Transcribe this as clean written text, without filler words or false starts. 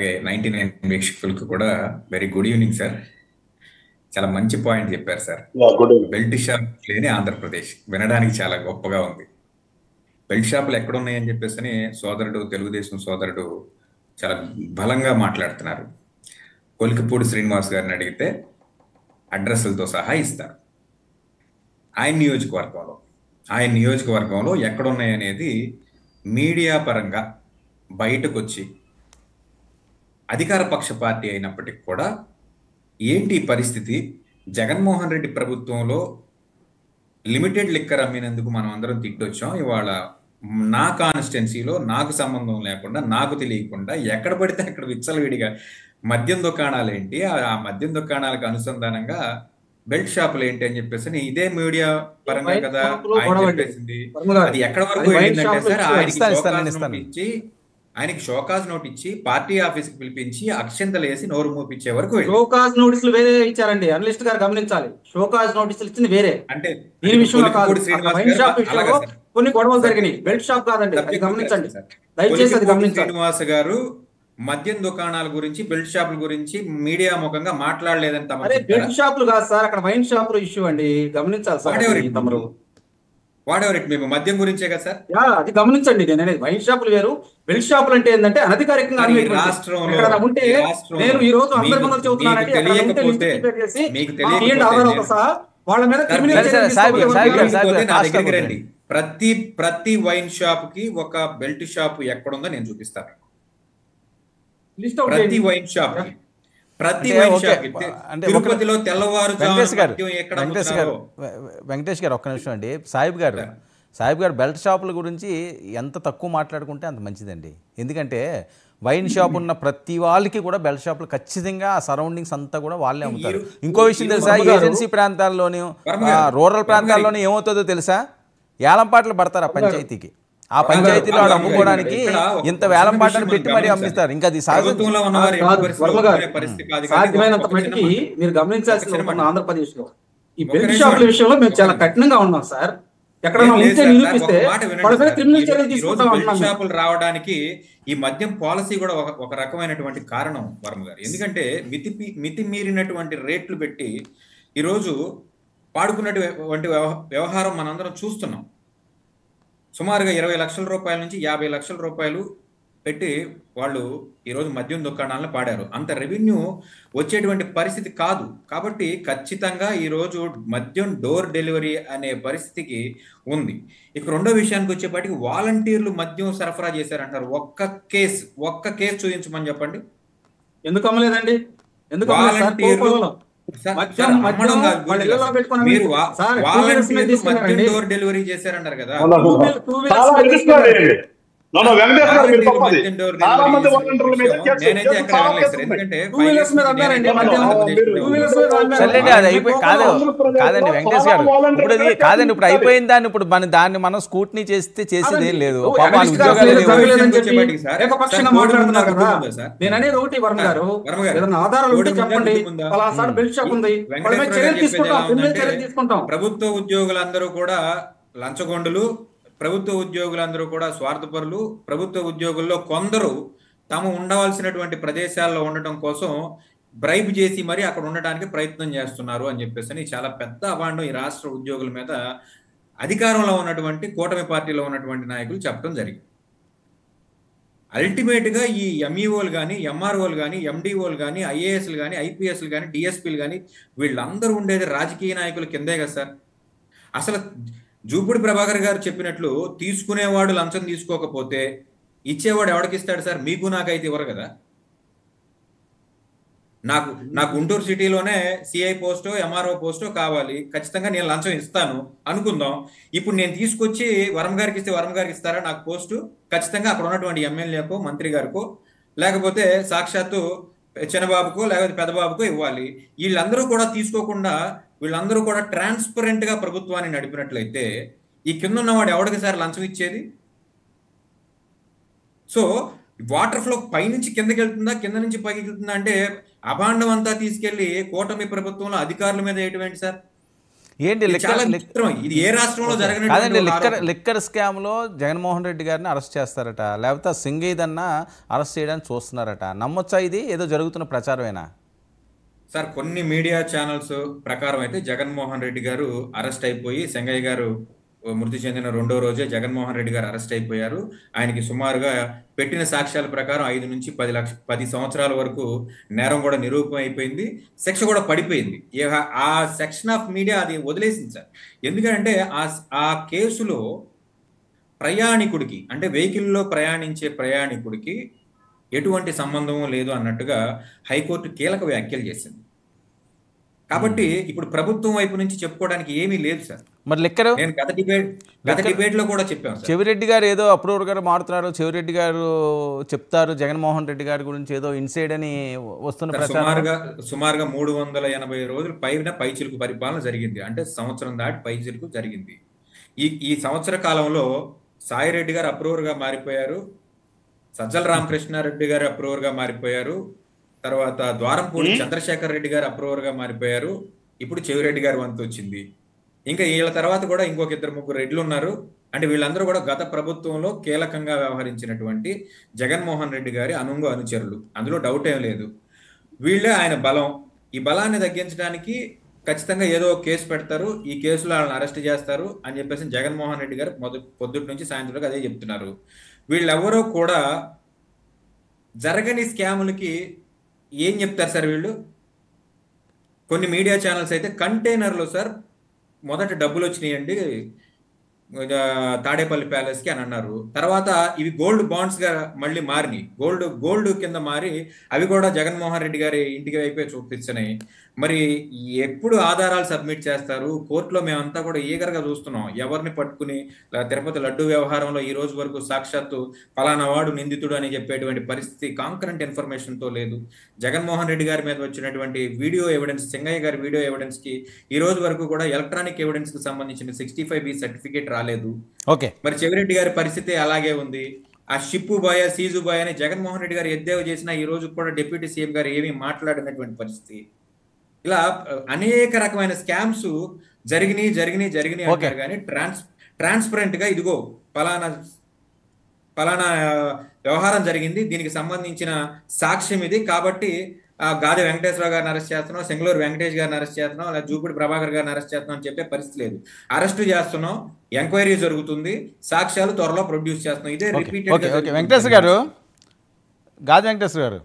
99 వీక్షకులకు కూడా very good evening sir. చాలా మంచి పాయింట్ చెప్పారు sir. Good evening. Belt shop లేని ఆంధ్రప్రదేశ్ వినడానికి చాలా గొప్పగా ఉంది. బెల్ట్ షాపులు ఎక్కడున్నాయని చెప్పేసి సోదరుడు, తెలుగుదేశం సోదరుడు చాలా బలంగా మాట్లాడుతున్నారు. కొలికిపూడి శ్రీనివాస్ గారిని అడిగితే అడ్రస్లతో సహా ఇస్తారు. ఆయన నియోజకవర్గంలో ఎక్కడున్నాయనేది మీడియా పరంగా బయటకు వచ్చి అధికార పక్ష పార్టీ అయినప్పటికీ కూడా ఏంటి పరిస్థితి, జగన్మోహన్ రెడ్డి ప్రభుత్వంలో లిమిటెడ్ లిక్కర్ అమ్మినందుకు మనం అందరం తిట్టొచ్చాం. ఇవాళ నా కాన్స్టిట్యున్సీలో నాకు సంబంధం లేకుండా, నాకు తెలియకుండా ఎక్కడ పడితే అక్కడ విచ్చలవిడిగా మద్యం దుకాణాలు ఏంటి, ఆ మద్యం దుకాణాలకు అనుసంధానంగా బెల్ట్ షాపులు ఏంటి అని చెప్పేసి ఇదే మీడియా పరంగా కదా ఆయన చెప్పేసింది. అది ఎక్కడ వరకు వెళ్ళిందంటే సార్, ఆయనకి షోకాజ్ నోట్ ఇచ్చి పార్టీ ఆఫీస్ కి పిలిపించి అక్షంతలు వేసి నోరు మూపించే వరకు షోకాజ్ నోటీసులు వేరే ఇచ్చారండి. అనలిస్ట్ గారు గమనించాలి, షోకాజ్ నోటీసులు ఇచ్చింది వేరే. అంటే దీని విషయంలో కాదు, వైన్ షాప్ విషయంలో కొన్ని గొడవలు జరిగినాయి. బెల్ట్ షాప్ కాదండి, అది గమనించండి దయచేసి, అది గమనించాలి. శ్రీనివాస్ గారు మద్యం దుకాణాల గురించి, బెల్ట్ షాపుల గురించి మీడియా ముఖంగా మాట్లాడలేదని అరే బెల్ట్ షాపులు కాదు సార్, అక్కడ వైన్ షాపులు ఇష్యూ అండి, గమనించాలి సార్. తమరు మేము మద్యం గురించే కదా సార్, అది గమనించండి. నేను అనేది వైన్ షాపులు వేరు, బెల్ట్ షాపులు అంటే ఏంటంటే అనధికారికంగా ఉంటే, నేను ఈ రోజు అందరి ముందు చెబుతున్నానంటే వాళ్ళ మీద రండి. ప్రతి వైన్ షాప్ కి ఒక బెల్ట్ షాప్ ఎక్కడుందో నేను చూపిస్తాను. ప్రతి వైన్ షాప్ తిరుపతిలో వెంకటేష్ గారు ఒక్క నిమిషం అండి. సాహిబ్ గారు బెల్ట్ షాపుల గురించి ఎంత తక్కువ మాట్లాడుకుంటే అంత మంచిదండి. ఎందుకంటే వైన్ షాప్ ఉన్న ప్రతి వాళ్ళకి కూడా బెల్ట్ షాపులు ఖచ్చితంగా ఆ సరౌండింగ్స్ అంతా కూడా వాళ్ళే అమ్ముతారు. ఇంకో విషయం తెలుసా, ఏజెన్సీ ప్రాంతాల్లోని రూరల్ ప్రాంతాల్లోనే ఏమవుతుందో తెలుసా, ఏలంపాటలు పడతారు ఆ పంచాయతీకి. ఆ పంచాయతీలో అమ్ముకోవడానికి ఇంత వేలంపాటను పెట్టి మరీ అమ్మిస్తారు. ఇంకా అది సాధ్యమైనంత మట్టికి మీరు గమనించాల్సిన ఆంధ్రప్రదేశ్ లో ఈ బెల్ట్ షాపుల విషయంలో మేము చాలా కఠినంగా ఉన్నాం సార్. ఎక్కడైనా ఉంటే నిరూపిస్తే క్రిమినల్ చర్యలు తీసుకుంటాం. బెల్ట్ షాపులు రావడానికి ఈ మద్యం పాలసీ కూడా ఒక రకమైనటువంటి కారణం వర్మ గారు. ఎందుకంటే మితిమీరినటువంటి రేట్లు పెట్టి ఈరోజు పాడుకున్నటువంటి వ్యవహారం మనందరం చూస్తున్నాం. సుమారుగా 20 లక్షల రూపాయల నుంచి 50 లక్షల రూపాయలు పెట్టి వాళ్ళు ఈరోజు మద్యం దుకాణాలను పాడారు. అంత రెవెన్యూ వచ్చేటువంటి పరిస్థితి కాదు. కాబట్టి ఖచ్చితంగా ఈరోజు మద్యం డోర్ డెలివరీ అనే పరిస్థితికి ఉంది. ఇక రెండో విషయానికి వచ్చేపాటికి వాలంటీర్లు మద్యం సరఫరా చేశారంటారు. ఒక్క కేసు చూపించమని చెప్పండి. ఎందుకు అమ్మలేదండి? వాలంటీర్లు డోర్ డెలివరీ చేశారన్నారు కదా. కాదండి వెంకటేష్ గారు, ఇప్పుడు అయిపోయిన దాన్ని ఇప్పుడు దాన్ని మనం స్కూట్నీ చేసేది ఏం లేదు. ప్రభుత్వ ఉద్యోగులందరూ కూడా లంచగొండులు, ప్రభుత్వ ఉద్యోగులందరూ కూడా స్వార్థపరులు. ప్రభుత్వ ఉద్యోగుల్లో కొందరు తాము ఉండవలసినటువంటి ప్రదేశాల్లో ఉండటం కోసం బ్రైబ్ చేసి మరి అక్కడ ఉండడానికి ప్రయత్నం చేస్తున్నారు అని చెప్పేసి చాలా పెద్ద అభాండం ఈ రాష్ట్ర ఉద్యోగుల మీద అధికారంలో ఉన్నటువంటి కూటమి పార్టీలో ఉన్నటువంటి నాయకులు చెప్పడం జరిగింది. అల్టిమేట్ గా ఈ ఎంఈఓలు కానీ, ఎంఆర్ఓలు కానీ, ఎండిఓలు కానీ, ఐఏఎస్లు కానీ, ఐపీఎస్లు కానీ, డిఎస్పీలు కానీ వీళ్ళందరూ ఉండేది రాజకీయ నాయకుల కిందే కదా సార్. అసలు జూపూడి ప్రభాకర్ గారు చెప్పినట్లు తీసుకునేవాడు లంచం తీసుకోకపోతే ఇచ్చేవాడు ఎవరికి ఇస్తాడు సార్? మీకు నాకైతే ఇవ్వరు కదా. నా గుంటూరు సిటీలోనే సిఐ పోస్టో ఎంఆర్ఓ పోస్టో కావాలి, ఖచ్చితంగా నేను లంచం ఇస్తాను అనుకుందాం. ఇప్పుడు నేను తీసుకొచ్చి వరం గారికి ఇస్తే వరం గారికి ఇస్తారా నాకు పోస్టు? ఖచ్చితంగా అక్కడ ఉన్నటువంటి ఎమ్మెల్యేకో, మంత్రి గారికో, లేకపోతే సాక్షాత్తు చిన్నబాబుకో, లేకపోతే పెద్దబాబుకో ఇవ్వాలి. వీళ్ళందరూ కూడా తీసుకోకుండా వీళ్ళందరూ కూడా ట్రాన్స్పరెంట్ గా ప్రభుత్వాన్ని నడిపినట్లయితే ఈ కింద ఉన్నవాడు ఎవరికి సార్ లంచం ఇచ్చేది? సో వాటర్ ఫ్లో పైనుంచి కిందకి వెళ్తుందా, కింద నుంచి పైకి వెళ్తుందా అంటే అభాండం అంతా తీసుకెళ్లి కూటమి ప్రభుత్వంలో అధికారుల మీద వేయటం ఏంటి సార్? ఏంటి చాలా విచిత్రం. ఇది ఏ రాష్ట్రంలో కాదండి, జరగనటువంటి లిక్కర్ స్కామ్లో జగన్మోహన్ రెడ్డి గారిని అరెస్ట్ చేస్తారట, లేకపోతే సింగయ్యదన్నా అరెస్ట్ చేయడానికి చూస్తున్నారట. నమ్మొచ్చా? ఇది ఏదో జరుగుతున్న ప్రచారమేనా? సార్, కొన్ని మీడియా ఛానల్స్ ప్రకారం అయితే జగన్మోహన్ రెడ్డి గారు అరెస్ట్ అయిపోయి, సెంగయ్య గారు మృతి చెందిన 2వ రోజే జగన్మోహన్ రెడ్డి గారు అరెస్ట్ అయిపోయారు. ఆయనకి సుమారుగా పెట్టిన సాక్ష్యాల ప్రకారం 5 నుంచి 10 సంవత్సరాల వరకు నేరం కూడా నిరూపణ అయిపోయింది, శిక్ష కూడా పడిపోయింది. ఆ సెక్షన్ ఆఫ్ మీడియా అది వదిలేసింది సార్. ఎందుకంటే ఆ కేసులో ప్రయాణికుడికి, అంటే వెహికల్లో ప్రయాణించే ప్రయాణికుడికి ఎటువంటి సంబంధం లేదు అన్నట్టుగా హైకోర్టు కీలక వ్యాఖ్యలు చేసింది. కాబట్టి ఇప్పుడు ప్రభుత్వం వైపు నుంచి చెప్పుకోవడానికి ఏమీ లేదు సార్. మరి లిక్కర్ నేను గత డిబేట్ లో కూడా చెప్పాను సార్. చెవిరెడ్డి గారు ఏదో అప్రూవర్ గారు మారుతున్నారు, చెవిరెడ్డి గారు చెప్తారు జగన్మోహన్ రెడ్డి గారి గురించి ఏదో ఇన్సైడ్ అని వస్తున్న సుమారుగా 380 రోజులు పైచిలుకు పరిపాలన జరిగింది. అంటే సంవత్సరం దాటి పైచిలుకు జరిగింది. ఈ సంవత్సర కాలంలో సాయిరెడ్డి గారు అప్రూవర్ గా మారిపోయారు, సజ్జల రామకృష్ణారెడ్డి గారు అప్రూవర్ గా మారిపోయారు, తర్వాత ద్వారంపూడి చంద్రశేఖర్ రెడ్డి గారు అప్రూవర్ గా మారిపోయారు, ఇప్పుడు చెవిరెడ్డి గారు వంతు వచ్చింది. ఇంకా వీళ్ళ తర్వాత కూడా ఇంకొక 2-3 రెడ్లు ఉన్నారు. అంటే వీళ్ళందరూ కూడా గత ప్రభుత్వంలో కీలకంగా వ్యవహరించినటువంటి జగన్మోహన్ రెడ్డి గారి అనుచరులు, అందులో డౌట్ ఏం లేదు. వీళ్ళే ఆయన బలం. ఈ బలాన్ని తగ్గించడానికి ఖచ్చితంగా ఏదో కేసు పెడతారు, ఈ కేసులో వాళ్ళని అరెస్ట్ చేస్తారు అని చెప్పేసి జగన్మోహన్ రెడ్డి గారు పొద్దుటి నుంచి సాయంత్రం అదే చెప్తున్నారు. వీళ్ళెవరో కూడా జరగని స్కాములకి ఏం చెప్తారు సార్ వీళ్ళు? కొన్ని మీడియా ఛానల్స్ అయితే కంటైనర్లో సార్ మొదట డబ్బులు వచ్చినాయండి తాడేపల్లి ప్యాలెస్ కి అని అన్నారు. తర్వాత ఇవి గోల్డ్ బాండ్స్ గా మళ్ళీ మారినాయి, గోల్డ్ కింద మారి అవి కూడా జగన్మోహన్ రెడ్డి గారి ఇంటికి వైపే చూపిస్తున్నాయి. మరి ఎప్పుడు ఆధారాలు సబ్మిట్ చేస్తారు? కోర్టులో మేమంతా కూడా ఈగర్గా చూస్తున్నాం. ఎవరిని పట్టుకుని తిరుపతి లడ్డు వ్యవహారంలో ఈ రోజు వరకు సాక్షాత్తు ఫలానా వాడు నిందితుడు అని చెప్పేటువంటి పరిస్థితి కాంకరెంట్ ఇన్ఫర్మేషన్ తో లేదు. జగన్మోహన్ రెడ్డి గారి మీద వచ్చినటువంటి వీడియో ఎవిడెన్స్, చెంగయ్య గారి వీడియో ఎవిడెన్స్ కి ఈ రోజు వరకు కూడా ఎలక్ట్రానిక్ ఎవిడెన్స్ కి సంబంధించిన 65B సర్టిఫికేట్ రాలేదు. ఓకే, మరి చెవిరెడ్డి గారి పరిస్థితి అలాగే ఉంది. ఆ షిప్పు బాయ్, సీజు బాయ్ అని జగన్మోహన్ రెడ్డి గారు ఎద్దేవా చేసినా ఈ రోజు కూడా డిప్యూటీ సీఎం గారు ఏమీ మాట్లాడినటువంటి పరిస్థితి. ఇలా అనేక రకమైన స్కామ్స్ జరిగినాయి అంటారు కానీ ట్రాన్స్పరెంట్ గా ఇదిగో ఫలానా వ్యవహారం జరిగింది, దీనికి సంబంధించిన సాక్ష్యం ఇది, కాబట్టి గాది వెంకటేశ్వరరావు గారిని అరెస్ట్ చేస్తున్నాం, సెంగళూరు వెంకటేష్ గారిని అరెస్ట్ చేస్తున్నాం, లేదా జూపిడి ప్రభాకర్ గారిని అరెస్ట్ చేస్తున్నాం అని చెప్పే పరిస్థితి లేదు. అరెస్ట్ చేస్తున్నాం, ఎంక్వైరీ జరుగుతుంది, సాక్ష్యాలు త్వరలో ప్రొడ్యూస్ చేస్తున్నాం. ఇదే రిపీటెడ్. వెంకటేశ్వర గారు, గాది వెంకటేశ్వర గారు